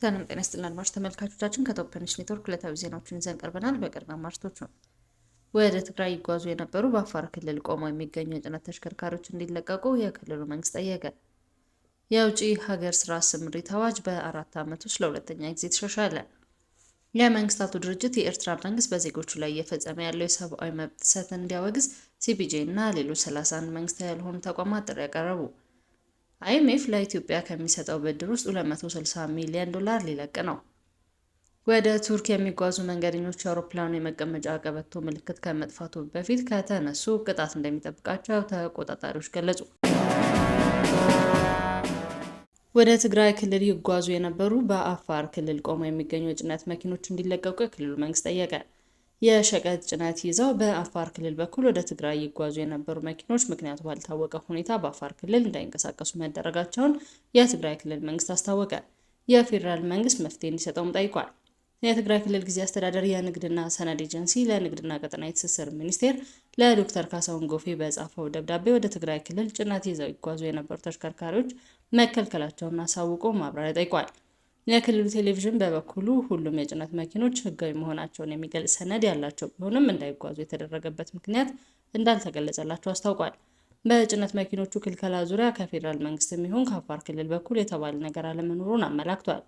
ሰላም ጤና ይስጥልን አድማጭ ተመልካቾቻችን ከቶፕ ኒውስ ኔትወርክ ዕለታዊ ዜናዎችን ይዘን ቀርበናል። በቅድሚያ አርዕስቶቹ ወደ ትግራይ ይጓዙ የነበሩ በአፋር ክልል ቆመው የሚገኙ የጭነት ተሽከርካሪዎች እንዲለቀቁ የክልሉ መንግስት ጠየቀ። የውጭ ሀገር ስራ ስምሪት አዋጅ በ4 ዓመት ውስጥ ለሁለተኛ ጊዜ ተሻሻለ። የመንግስታቱ ድርጅት የኤርትራ መንግስት በዜጎቹ ላይ እየፈጸመ ያለው የሰብአዊ መብት ጥሰትን እንዲያወግዝ ሲፒጄ እና ሌሎች 31 መንግስታዊ ያልሆኑ ተቋማት ጥሪ ያቀረቡ። አይኤምኤፍ ለኢትዮጵያ ከሚሰጠው ብድር ውስጥ $260 ሚሊዮን ሊለቅ ነው። ወደ ቱርክ የሚጓዙ መንገደኞች የአውሮፕላኑ የመቀመጫ ቀበቶ ምልክት ከመጥፋቱ በፊት ከተነሱ ቅጣት እንደሚጠብቃቸው ተቆጣጣሪዎች ገለጹ። ወደ ትግራይ ክልል ይጓዙ የነበሩ በአፋር ክልል ቆመው የሚገኙ የጭነት መኪኖች እንዲለቀቁ የክልሉ መንግስት ጠየቀ። የሸቀጥ ጭነት ይዘው በአፋር ክልል በኩል ወደ ትግራይ ይጓዙ የነበሩ መኪኖች ምክንያቱ ባልታወቀ ሁኔታ በአፋር ክልል እንዳይንቀሳቀሱ መደረጋቸውን የትግራይ ክልል መንግስት አስታወቀ። የፌዴራል መንግስት መፍትሄ እንዲሰጠውም ጠይቋል። የትግራይ ክልል ጊዜያዊ አስተዳደር የንግድና ሰነድ ኤጀንሲ ለንግድና ቀጠናዊ ትስስር ሚኒስቴር ለዶክተር ካሳሁን ጎፌ በጻፈው ደብዳቤ ወደ ትግራይ ክልል ጭነት ይዘው ይጓዙ የነበሩ ተሽከርካሪዎች መከልከላቸውን አሳውቆ ማብራሪያ ጠይቋል። የክልሉ ቴሌቪዥን በበኩሉ ሁሉም የጭነት መኪኖች ህጋዊ መሆናቸውን የሚገልጽ ሰነድ ያላቸው ቢሆንም እንዳይጓዙ የተደረገበት ምክንያት እንዳልተገለጸላቸው አስታውቋል። በጭነት መኪኖቹ ክልከላ ዙሪያ ከፌዴራል መንግስትም ይሁን ከአፋር ክልል በኩል የተባለ ነገር አለመኖሩን አመላክቷል።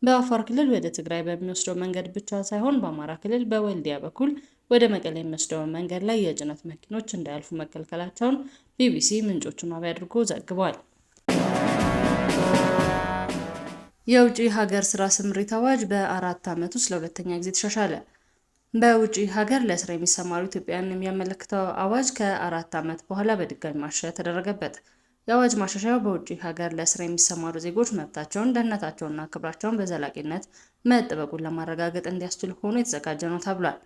በአፋር ክልል ወደ ትግራይ በሚወስደው መንገድ ብቻ ሳይሆን በአማራ ክልል በወልዲያ በኩል ወደ መቀሌ የሚወስደው መንገድ ላይ የጭነት መኪኖች እንዳያልፉ መከልከላቸውን ቢቢሲ ምንጮቹን ዋቢ አድርጎ ዘግቧል። የውጭ ሀገር ስራ ስምሪት አዋጅ በ4 ዓመት ውስጥ ለሁለተኛ ጊዜ ተሻሻለ። በውጭ ሀገር ለስራ የሚሰማሩ ኢትዮጵያውያንን የሚያመለክተው አዋጅ ከ4 ዓመት በኋላ በድጋሚ ማሻሻያ ተደረገበት። የአዋጅ ማሻሻያው በውጭ ሀገር ለስራ የሚሰማሩ ዜጎች መብታቸውን፣ ደህንነታቸውንና ክብራቸውን በዘላቂነት መጠበቁን ለማረጋገጥ እንዲያስችል ሆኖ የተዘጋጀ ነው ተብሏል።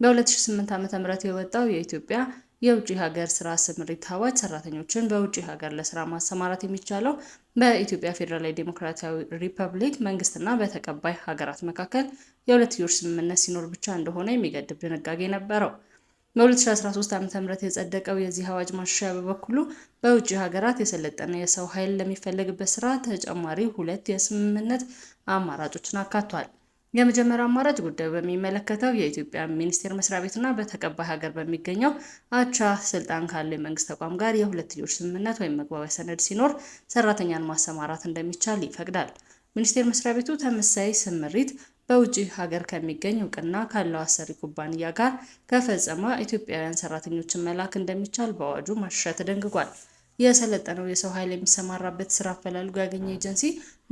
በ2008 ዓ.ም የወጣው የኢትዮጵያ የውጭ ሀገር ስራ ስምሪት አዋጅ ሰራተኞችን በውጭ ሀገር ለስራ ማሰማራት የሚቻለው በኢትዮጵያ ፌዴራላዊ ዴሞክራሲያዊ ሪፐብሊክ መንግስትና በተቀባይ ሀገራት መካከል የሁለትዮሽ ስምምነት ሲኖር ብቻ እንደሆነ የሚገድብ ድንጋጌ ነበረው። በ2013 ዓ.ም የጸደቀው የዚህ አዋጅ ማሻሻያ በበኩሉ በውጭ ሀገራት የሰለጠነ የሰው ኃይል ለሚፈለግበት ስራ ተጨማሪ 2 የስምምነት አማራጮችን አካቷል። የመጀመሪያው አማራጭ ጉዳዩ በሚመለከተው የኢትዮጵያ ሚኒስቴር መስሪያ ቤትና በተቀባይ ሀገር በሚገኘው አቻ ስልጣን ካለው የመንግስት ተቋም ጋር የሁለትዮሽ ስምምነት ወይም መግባቢያ ሰነድ ሲኖር ሰራተኛን ማሰማራት እንደሚቻል ይፈቅዳል። ሚኒስቴር መስሪያ ቤቱ ተመሳሳይ ስምሪት በውጭ ሀገር ከሚገኝ እውቅና ካለው አሰሪ ኩባንያ ጋር ከፈጸመ ኢትዮጵያውያን ሰራተኞችን መላክ እንደሚቻል በአዋጁ ማሻሻያ ተደንግጓል። የሰለጠነው የሰው ኃይል የሚሰማራበት ስራ አፈላልጎ ያገኘ ኤጀንሲ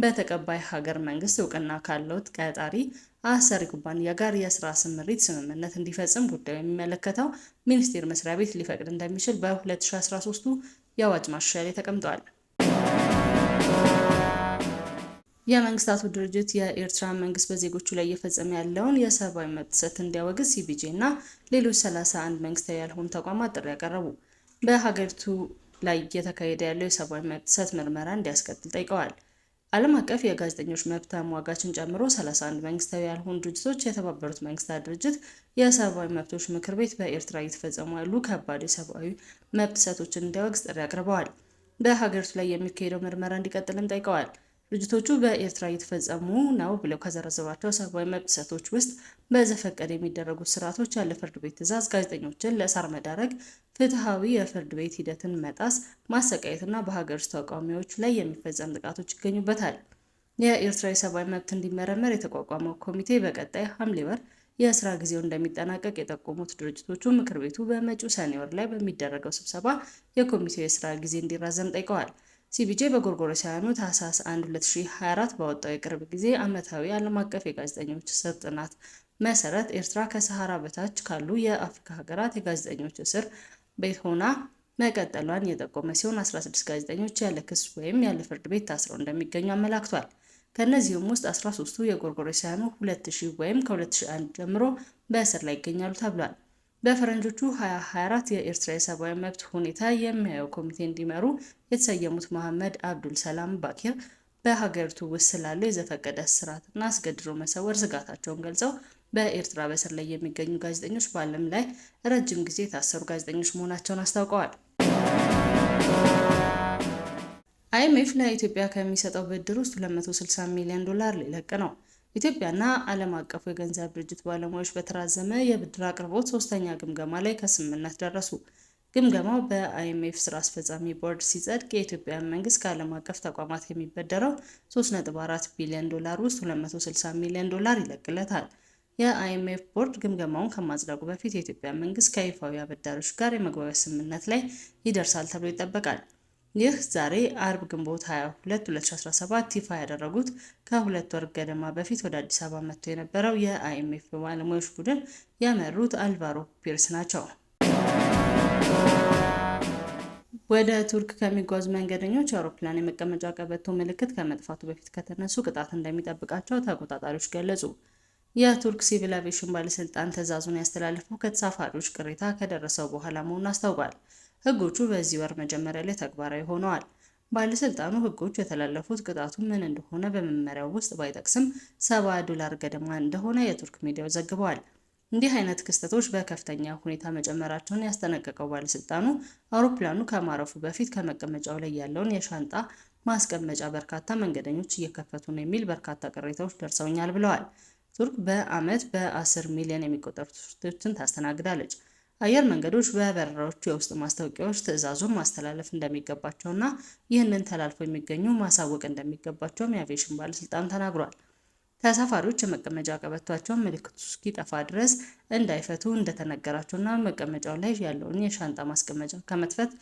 በተቀባይ ሀገር መንግስት እውቅና ካለው ቀጣሪ አሰሪ ኩባንያ ጋር የስራ ስምሪት ስምምነት እንዲፈጽም ጉዳዩ የሚመለከተው ሚኒስቴር መስሪያ ቤት ሊፈቅድ እንደሚችል በ2013ቱ የአዋጅ ማሻሻያ ላይ ተቀምጧል። የመንግስታቱ ድርጅት የኤርትራ መንግስት በዜጎቹ ላይ እየፈጸመ ያለውን የሰብአዊ መብት ጥሰት እንዲያወግዝ ሲፒጄ እና ሌሎች 31 መንግስታዊ ያልሆኑ ተቋማት ጥሪ ያቀረቡ። በሀገሪቱ ላይ እየተካሄደ ያለው የሰብአዊ መብት ጥሰት ምርመራ እንዲያስቀጥል ጠይቀዋል። ዓለም አቀፍ የጋዜጠኞች መብት ተሟጋችን ጨምሮ 31 መንግስታዊ ያልሆኑ ድርጅቶች የተባበሩት መንግስታት ድርጅት የሰብአዊ መብቶች ምክር ቤት በኤርትራ እየተፈጸሙ ያሉ ከባድ የሰብአዊ መብት ጥሰቶችን እንዲያወግዝ ጥሪ አቅርበዋል። በሀገሪቱ ላይ የሚካሄደው ምርመራ እንዲቀጥልም ጠይቀዋል። ድርጅቶቹ በኤርትራ እየተፈጸሙ ነው ብለው ከዘረዘሯቸው ሰብአዊ መብት ጥሰቶች ውስጥ በዘፈቀደ የሚደረጉ ስርዓቶች፣ ያለ ፍርድ ቤት ትዕዛዝ ጋዜጠኞችን ለእስር መዳረግ፣ ፍትሐዊ የፍርድ ቤት ሂደትን መጣስ፣ ማሰቃየትና በሀገር ውስጥ ተቃዋሚዎች ላይ የሚፈጸም ጥቃቶች ይገኙበታል። የኤርትራ የሰብአዊ መብት እንዲመረመር የተቋቋመው ኮሚቴ በቀጣይ ሐምሌ ወር የስራ ጊዜው እንደሚጠናቀቅ የጠቆሙት ድርጅቶቹ ምክር ቤቱ በመጪው ሰኔ ወር ላይ በሚደረገው ስብሰባ የኮሚቴው የስራ ጊዜ እንዲራዘም ጠይቀዋል። ሲፒጄ በጎርጎሮሳውያኑ ታህሳስ 1 2024 ባወጣው የቅርብ ጊዜ ዓመታዊ ዓለም አቀፍ የጋዜጠኞች እስር ጥናት መሰረት ኤርትራ ከሰሃራ በታች ካሉ የአፍሪካ ሀገራት የጋዜጠኞች እስር ቤት ሆና መቀጠሏን የጠቆመ ሲሆን 16 ጋዜጠኞች ያለ ክስ ወይም ያለ ፍርድ ቤት ታስረው እንደሚገኙ አመላክቷል። ከእነዚህም ውስጥ 13ቱ የጎርጎሮሳውያኑ 2000 ወይም ከ2001 ጀምሮ በእስር ላይ ይገኛሉ ተብሏል። በፈረንጆቹ 2024 የኤርትራ የሰብአዊ መብት ሁኔታ የሚያየው ኮሚቴ እንዲመሩ የተሰየሙት መሐመድ አብዱል ሰላም ባኪር በሀገሪቱ ውስጥ ስላለው የዘፈቀደ እስራትና አስገድዶ መሰወር ስጋታቸውን ገልጸው በኤርትራ በእስር ላይ የሚገኙ ጋዜጠኞች በዓለም ላይ ረጅም ጊዜ የታሰሩ ጋዜጠኞች መሆናቸውን አስታውቀዋል። IMF ለኢትዮጵያ ከሚሰጠው ብድር ውስጥ $260 ሚሊዮን ሊለቅ ነው። ኢትዮጵያና ዓለም አቀፉ የገንዘብ ድርጅት ባለሙያዎች በተራዘመ የብድር አቅርቦት ሶስተኛ ግምገማ ላይ ከስምምነት ደረሱ። ግምገማው በIMF ስራ አስፈጻሚ ቦርድ ሲጸድቅ የኢትዮጵያ መንግስት ከዓለም አቀፍ ተቋማት የሚበደረው $3.4 ቢሊዮን ውስጥ $260 ሚሊዮን ይለቅለታል። የIMF ቦርድ ግምገማውን ከማጽደቁ በፊት የኢትዮጵያ መንግስት ከይፋዊ አበዳሪዎች ጋር የመግባቢያ ስምምነት ላይ ይደርሳል ተብሎ ይጠበቃል። ይህ ዛሬ አርብ ግንቦት 22 2017 ይፋ ያደረጉት ከሁለት ወር ገደማ በፊት ወደ አዲስ አበባ መጥቶ የነበረው የIMF ባለሙያዎች ቡድን የመሩት አልቫሮ ፒርስ ናቸው። ወደ ቱርክ ከሚጓዙ መንገደኞች የአውሮፕላን የመቀመጫ ቀበቶ ምልክት ከመጥፋቱ በፊት ከተነሱ ቅጣት እንደሚጠብቃቸው ተቆጣጣሪዎች ገለጹ። የቱርክ ሲቪል አቪዬሽን ባለስልጣን ትዕዛዙን ያስተላለፈው ከተሳፋሪዎች ቅሬታ ከደረሰው በኋላ መሆኑን አስታውቋል። ሕጎቹ በዚህ ወር መጀመሪያ ላይ ተግባራዊ ሆነዋል። ባለስልጣኑ ሕጎቹ የተላለፉት ቅጣቱ ምን እንደሆነ በመመሪያው ውስጥ ባይጠቅስም $70 ገደማ እንደሆነ የቱርክ ሚዲያዎች ዘግበዋል። እንዲህ አይነት ክስተቶች በከፍተኛ ሁኔታ መጨመራቸውን ያስጠነቀቀው ባለስልጣኑ አውሮፕላኑ ከማረፉ በፊት ከመቀመጫው ላይ ያለውን የሻንጣ ማስቀመጫ በርካታ መንገደኞች እየከፈቱ ነው የሚል በርካታ ቅሬታዎች ደርሰውኛል ብለዋል። ቱርክ በዓመት በ10 ሚሊዮን የሚቆጠሩ ቱሪስቶችን ታስተናግዳለች። አየር መንገዶች በበረራዎቹ የውስጥ ማስታወቂያዎች ትዕዛዙን ማስተላለፍ እንደሚገባቸውና ይህንን ተላልፈው የሚገኙ ማሳወቅ እንደሚገባቸውም የአቪዬሽን ባለስልጣኑ ተናግሯል። ተሳፋሪዎች የመቀመጫ ቀበቷቸውን ምልክቱ እስኪጠፋ ድረስ እንዳይፈቱ እንደተነገራቸውና መቀመጫው ላይ ያለውን የሻንጣ ማስቀመጫ ከመክፈት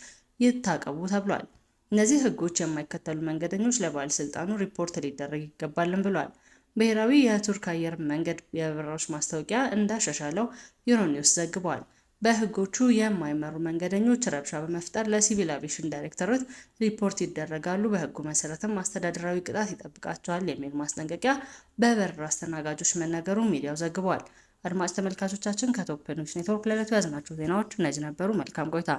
ይታቀቡ ተብሏል። እነዚህ ሕጎች የማይከተሉ መንገደኞች ለባለስልጣኑ ሪፖርት ሊደረግ ይገባልም ብሏል። ብሔራዊ የቱርክ አየር መንገድ የበረራዎች ማስታወቂያ እንዳሻሻለው ዩሮኒውስ ዘግቧል። በሕጎቹ የማይመሩ መንገደኞች ረብሻ በመፍጠር ለሲቪል አቪዬሽን ዳይሬክቶሬት ሪፖርት ይደረጋሉ፣ በሕጉ መሰረትም አስተዳደራዊ ቅጣት ይጠብቃቸዋል የሚል ማስጠንቀቂያ በበረራ አስተናጋጆች መነገሩን ሚዲያው ዘግቧል። አድማጭ ተመልካቾቻችን ከቶፕ ኒውስ ኔትወርክ ለዕለቱ የያዝናቸው ዜናዎች እነዚህ ነበሩ። መልካም ቆይታ